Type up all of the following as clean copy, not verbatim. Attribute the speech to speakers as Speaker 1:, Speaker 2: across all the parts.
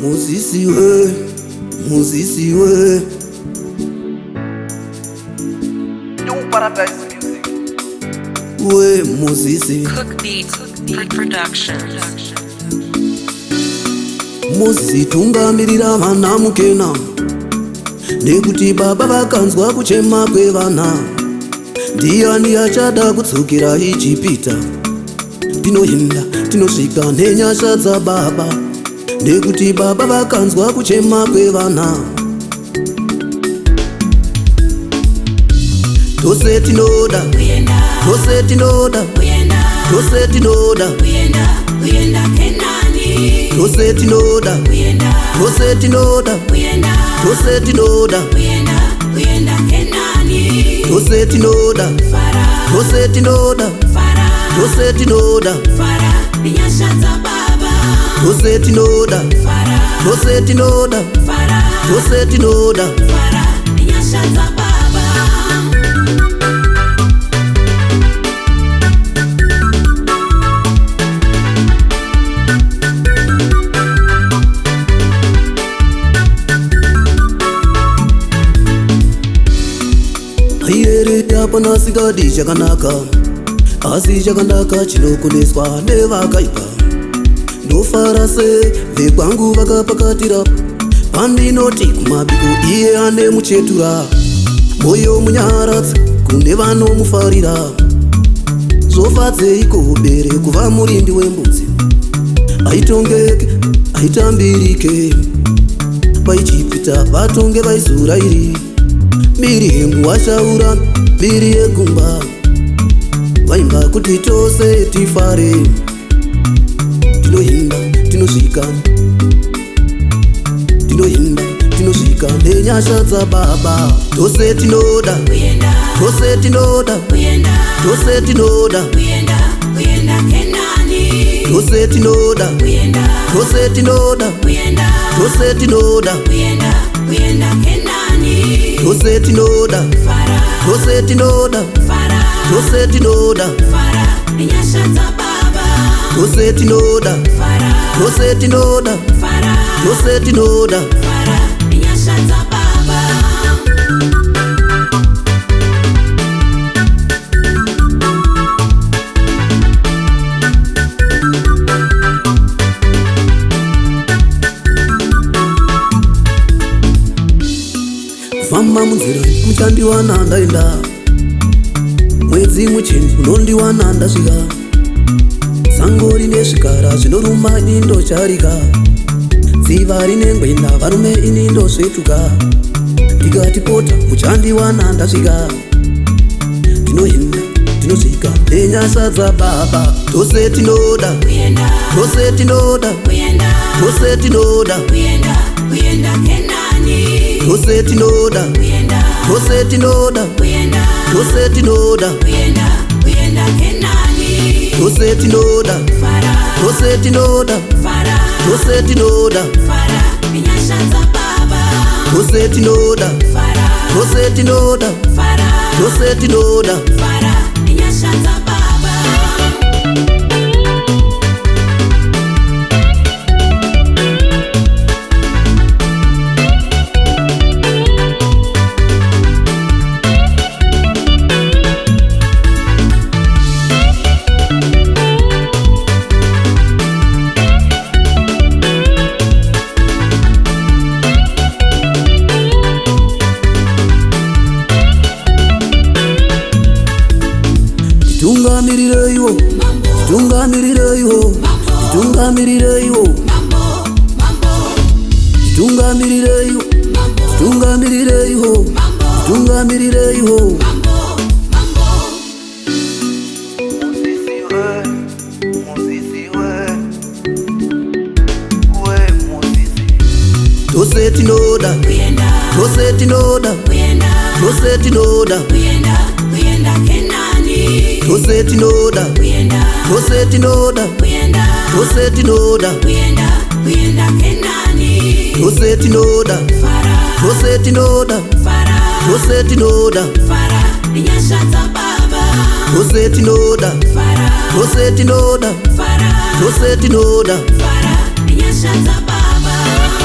Speaker 1: Musisi we, musisi we.
Speaker 2: New Paradise Music.
Speaker 1: We musisi.
Speaker 3: Cook Beats Productions.
Speaker 1: Musisi tungamirira vana mukena, nekuti baba vakanzwa kuchema kwevana. Ndiani achada kudzokera Ijipita? Tinoenda tinosvika nenyasha dzababa, nekuti baba vakanzwa kuchema kwevana. Tose tinoda, tose tinoda, tose tinoda, tose tinoda, tose tinoda, tose tinoda, tose tinoda, tose tinoda, tose tinoda, tose tinoda, tose tinoda, tose tinoda. Ayere yapana sigadi chakanaka, asi chakanaka chinokuneswa nevakaipa. Ndofarase vekwangu vakapakatira, pandinoti kumabiko iye ane muchetura. Moyo munyaradzi kune vanomufarira, zvofadzeiko ubere kuva murindi wembudzi? Aitongeke aitambirike, vaIjipita vatonge vaizura iri. Mbiri hengu washaura, mbiri yegumba, vaimba kuti tose tifare. Tinoimba, tinosvika, tinoimba, tinosvika nenyasha dzababa. Tose tinoda, tose tinoda, tose tinoda, tose tinoda, tose tinoda, tose tinoda, tose tinoda, tose tinoda, tose tinoda, tose tinoda, tose tinoda, tose tinoda. Famba munzira muchandiwana ndaenda, mwedzi mucheni unondiwana ndasvika. Sango rine zvikara zvinoruma ini ndocharika, dziva rine ngwena varume ini ndosvetuka. Ndikati pota muchandiwana ndasvika, tinoenda tinosvika nenyasha dzababa. Tose tinoda, tose tinoda, tose tinoda, tose tinoda, tose tinoda, tose tinoda, tose tinoda, tose tinoda, tose tinoda, tose tinoda, tose tinoda, tose tinoda. Tungamirireiwo, tungamirireiwo, tungamirireiwo, tungamirireiwo, tungamirireiwo, tungamirireiwo.
Speaker 2: Musisi we, musisi we, we musisi.
Speaker 1: Tose tinoda, tose tinoda, tose tinoda, tose tinoda, tose tinoda, tose tinoda, tose tinoda, tose tinoda, tose tinoda, tose tinoda, tose tinoda, tose tinoda.
Speaker 3: Baba.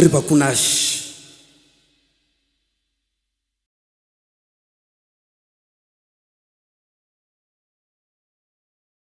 Speaker 4: riba kuna